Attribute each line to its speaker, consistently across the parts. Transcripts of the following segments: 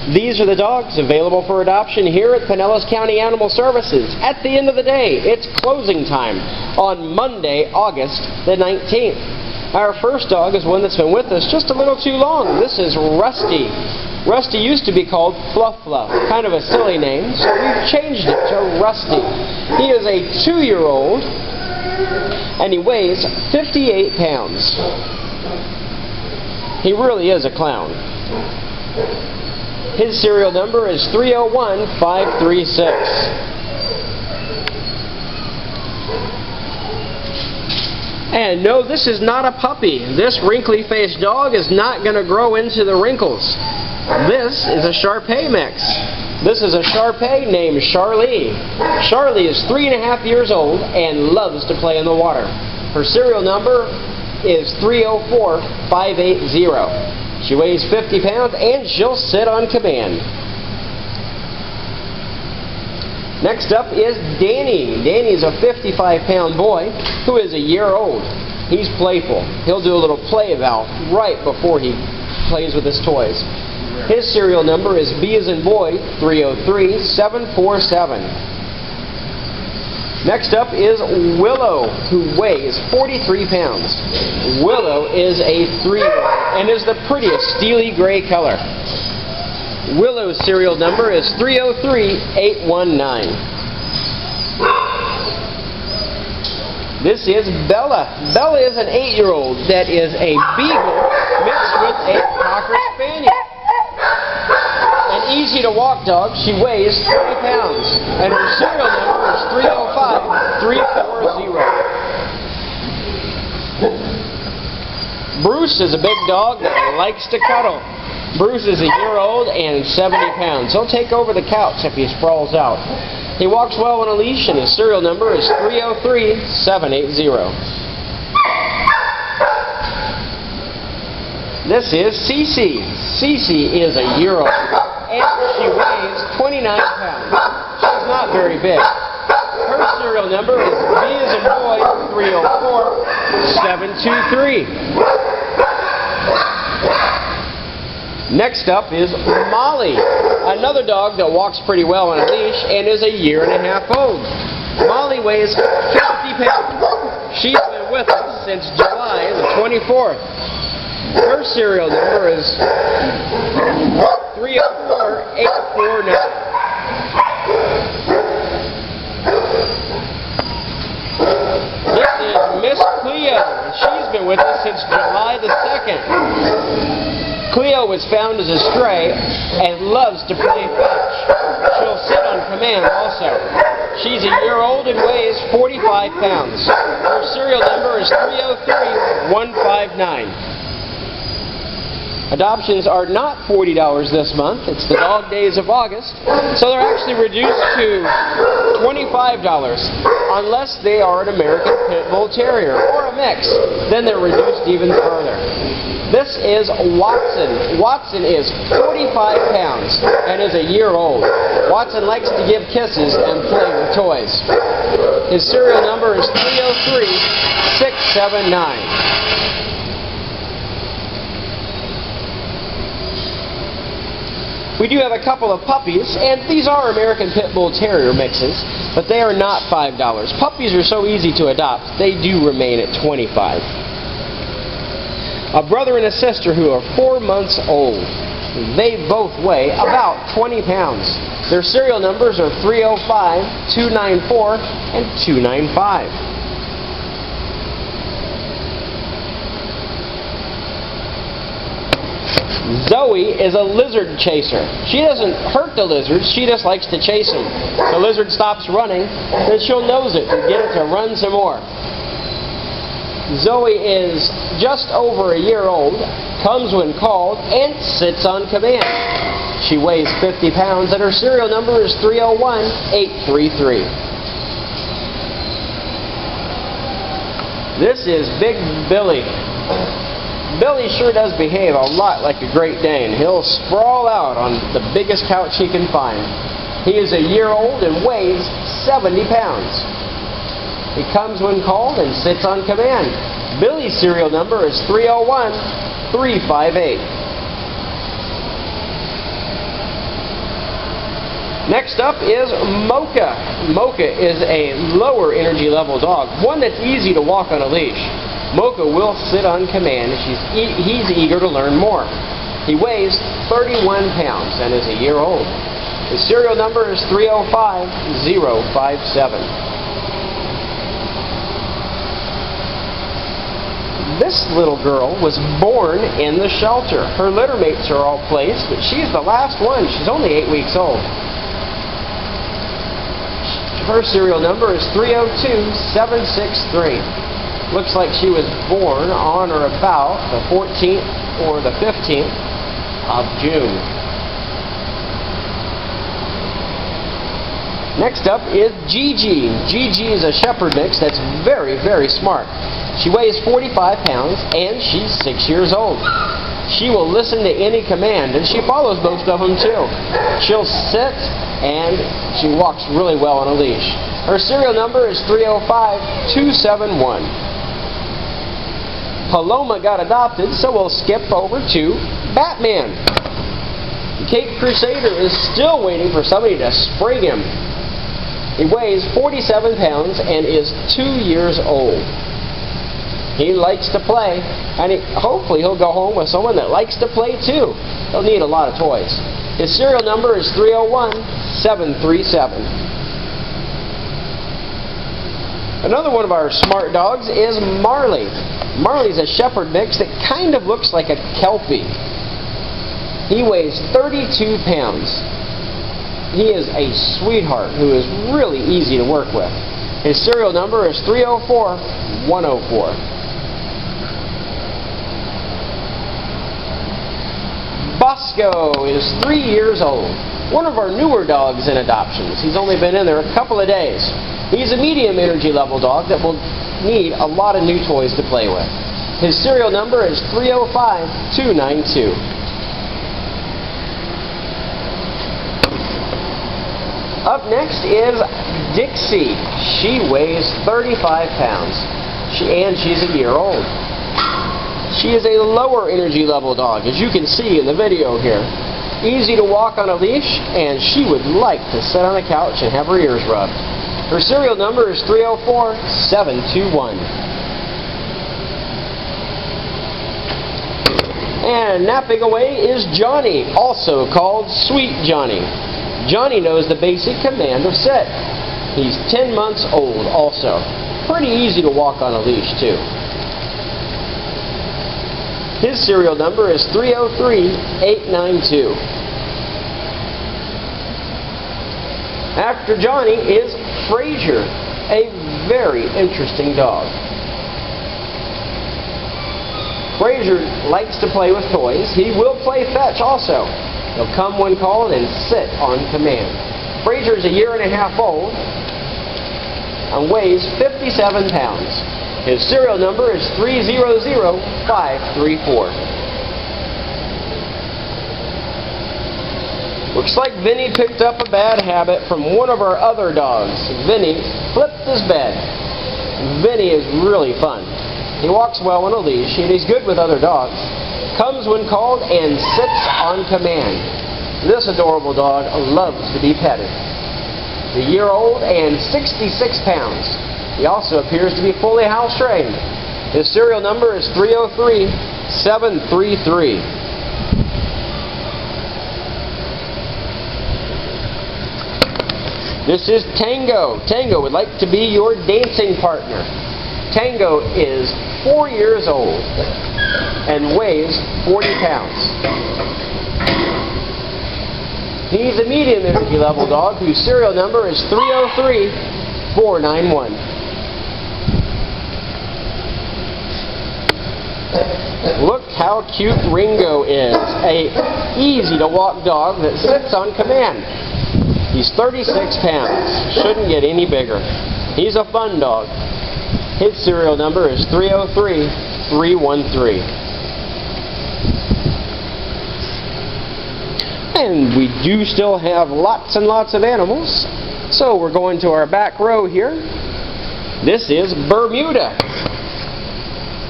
Speaker 1: These are the dogs available for adoption here at Pinellas County Animal Services. At the end of the day, it's closing time on Monday, August the 19th. Our first dog is one that's been with us just a little too long. This is Rusty. Rusty used to be called Fluff Fluff, kind of a silly name, so we've changed it to Rusty. He is a 2-year-old, and he weighs 58 pounds. He really is a clown. His serial number is 301536. And no, this is not a puppy. This wrinkly-faced dog is not going to grow into the wrinkles. This is a Shar-Pei mix. This is a Shar-Pei named Charlie. Charlie is 3.5 years old and loves to play in the water. Her serial number is 304580. She weighs 50 pounds and she'll sit on command. Next up is Danny. Danny's a 55-pound boy who is a year old. He's playful. He'll do a little play about right before he plays with his toys. His serial number is B as in boy 303747. Next up is Willow, who weighs 43 pounds. Willow is a 3-year-old and is the prettiest steely gray color. Willow's serial number is 303819. This is Bella. Bella is an 8-year-old that is a beagle mixed with a Cocker Spaniel. An easy-to-walk dog. She weighs 30 pounds, and her serial number is 305340. Bruce is a big dog that likes to cuddle. Bruce is a year old and 70 pounds. He'll take over the couch if he sprawls out. He walks well on a leash, and his serial number is 303780. This is Cece. Cece is a year old, and she weighs 29 pounds. She's not very big. Her serial number is B as in boy 304723. Next up is Molly, another dog that walks pretty well on a leash and is a 1.5 years old. Molly weighs 50 pounds. She's been with us since July the 24th. Her serial number is 304849. This is Miss Cleo. She's been with us since July the 2nd. Cleo was found as a stray and loves to play fetch. She'll sit on command also. She's a year old and weighs 45 pounds. Her serial number is 303159. Adoptions are not $40 this month. It's the dog days of August, so they're actually reduced to $25 unless they are an American Pit Bull Terrier or a mix. Then they're reduced even further. This is Watson. Watson is 45 pounds and is a year old. Watson likes to give kisses and play with toys. His serial number is 303679. We do have a couple of puppies, and these are American Pit Bull Terrier mixes, but they are not $5. Puppies are so easy to adopt, they do remain at $25. A brother and a sister who are 4 months old. They both weigh about 20 pounds. Their serial numbers are 305, 294, and 295. Zoe is a lizard chaser. She doesn't hurt the lizards, she just likes to chase them. The lizard stops running, then she'll nose it and get it to run some more. Zoe is just over a year old, comes when called, and sits on command. She weighs 50 pounds, and her serial number is 301833. This is Big Billy. Billy sure does behave a lot like a Great Dane. He'll sprawl out on the biggest couch he can find. He is a year old and weighs 70 pounds. He comes when called and sits on command. Billy's serial number is 301358. Next up is Mocha. Mocha is a lower energy level dog, one that's easy to walk on a leash. Mocha will sit on command, and he's eager to learn more. He weighs 31 pounds and is a year old. His serial number is 305057. This little girl was born in the shelter. Her litter mates are all placed, but she's the last one. She's only 8 weeks old. Her serial number is 302763. Looks like she was born on or about the 14th or the 15th of June. Next up is Gigi. Gigi is a shepherd mix that's very, very smart. She weighs 45 pounds and she's 6 years old. She will listen to any command, and she follows most of them too. She'll sit and she walks really well on a leash. Her serial number is 305271. Paloma got adopted, so we'll skip over to Batman. Cape Crusader is still waiting for somebody to spring him. He weighs 47 pounds and is 2 years old. He likes to play, and hopefully he'll go home with someone that likes to play too. He'll need a lot of toys. His serial number is 301737. Another one of our smart dogs is Marley. Marley's a shepherd mix that kind of looks like a Kelpie. He weighs 32 pounds. He is a sweetheart who is really easy to work with. His serial number is 304104. Bosco is 3 years old. One of our newer dogs in adoptions. He's only been in there a couple of days. He's a medium energy level dog that will need a lot of new toys to play with. His serial number is 305292. Up next is Dixie. She weighs 35 pounds. She's a year old. She is a lower energy level dog, as you can see in the video here. Easy to walk on a leash, and she would like to sit on a couch and have her ears rubbed. Her serial number is 304721. And napping away is Johnny, also called Sweet Johnny. Johnny knows the basic command of sit. He's 10 months old also. Pretty easy to walk on a leash too. His serial number is 303892. After Johnny is Frazier, a very interesting dog. Frazier likes to play with toys. He will play fetch also. He'll come when called and sit on command. Frazier is a year and a half old and weighs 57 pounds. His serial number is 300534. Looks like Vinny picked up a bad habit from one of our other dogs. Vinny flipped his bed. Vinny is really fun. He walks well on a leash, and he's good with other dogs. Comes when called and sits on command. This adorable dog loves to be petted. He's a year old and 66 pounds. He also appears to be fully house trained. His serial number is 303733. This is Tango. Tango would like to be your dancing partner. Tango is 4 years old and weighs 40 pounds. He's a medium energy level dog whose serial number is 303491. Look how cute Ringo is. A easy to walk dog that sits on command. He's 36 pounds. Shouldn't get any bigger. He's a fun dog. His serial number is 303313. And we do still have lots and lots of animals. So we're going to our back row here. This is Bermuda.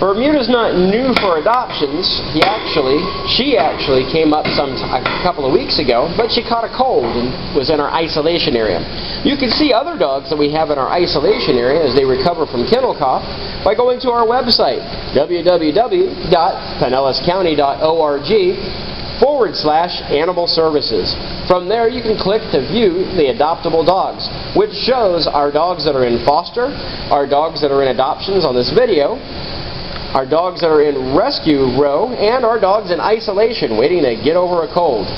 Speaker 1: Bermuda's not new for adoptions. She actually came up a couple of weeks ago, but she caught a cold and was in our isolation area. You can see other dogs that we have in our isolation area as they recover from kennel cough by going to our website, www.pinellascounty.org/animal services. From there, you can click to view the adoptable dogs, which shows our dogs that are in foster, our dogs that are in adoptions on this video, our dogs that are in rescue row, and our dogs in isolation waiting to get over a cold.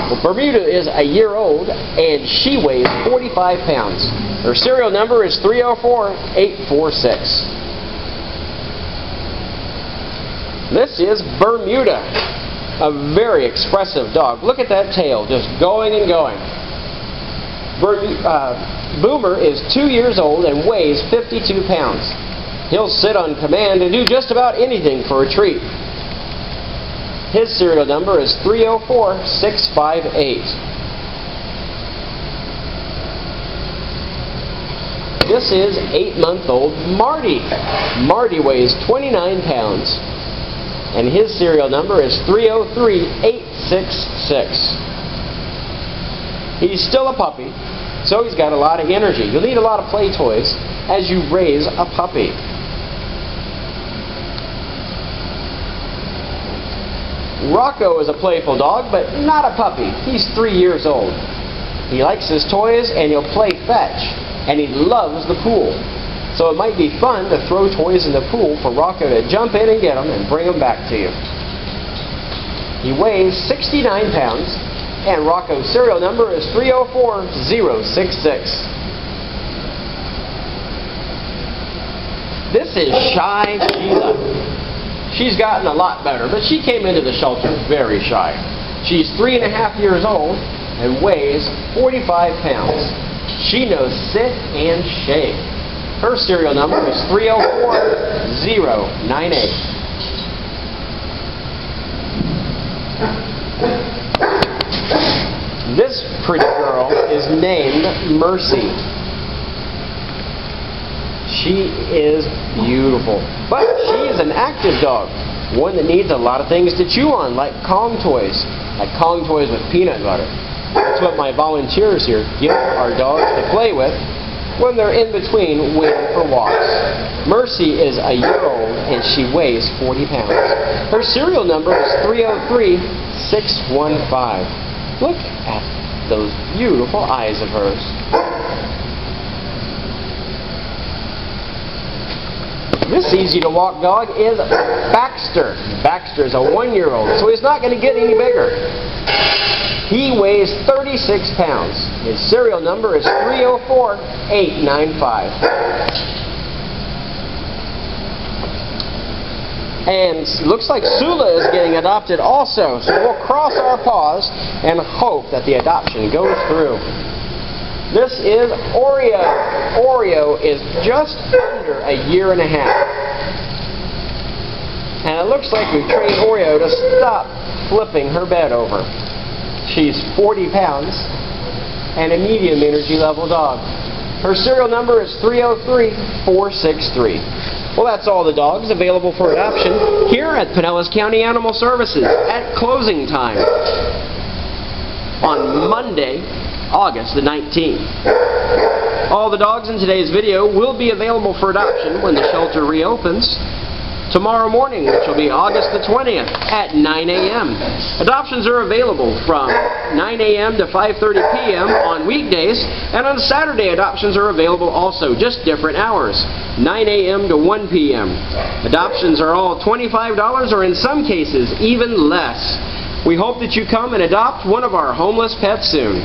Speaker 1: Well, Bermuda is a year old and she weighs 45 pounds. Her serial number is 304846. This is Bermuda, a very expressive dog. Look at that tail, just going and going. Boomer is 2 years old and weighs 52 pounds. He'll sit on command and do just about anything for a treat. His serial number is 304658. This is 8-month-old Marty. Marty weighs 29 pounds. And his serial number is 303866. He's still a puppy, so he's got a lot of energy. You'll need a lot of play toys as you raise a puppy. Rocco is a playful dog, but not a puppy. He's 3 years old. He likes his toys and he'll play fetch, and he loves the pool. So it might be fun to throw toys in the pool for Rocco to jump in and get them and bring them back to you. He weighs 69 pounds, and Rocco's serial number is 304066. This is Shy Sheila. She's gotten a lot better, but she came into the shelter very shy. She's 3.5 years old and weighs 45 pounds. She knows sit and shake. Her serial number is 304098. This pretty girl is named Mercy. She is beautiful, but she is an active dog, one that needs a lot of things to chew on, like Kong toys with peanut butter. That's what my volunteers here give our dogs to play with when they're in between waiting for walks. Mercy is a year old and she weighs 40 pounds. Her serial number is 303615. Look at those beautiful eyes of hers. This easy-to-walk dog is Baxter. Baxter is a 1-year-old, so he's not going to get any bigger. He weighs 36 pounds. His serial number is 304895. And it looks like Sula is getting adopted also, so we'll cross our paws and hope that the adoption goes through. This is Oreo. Oreo is just under 1.5 years. And it looks like we've trained Oreo to stop flipping her bed over. She's 40 pounds and a medium energy level dog. Her serial number is 303463. Well, that's all the dogs available for adoption here at Pinellas County Animal Services at closing time on Monday, August the 19th. All the dogs in today's video will be available for adoption when the shelter reopens tomorrow morning, which will be August the 20th at 9 a.m. Adoptions are available from 9 a.m. to 5:30 p.m. on weekdays, and on Saturday adoptions are available also, just different hours, 9 a.m. to 1 p.m. Adoptions are all $25 or in some cases even less. We hope that you come and adopt one of our homeless pets soon.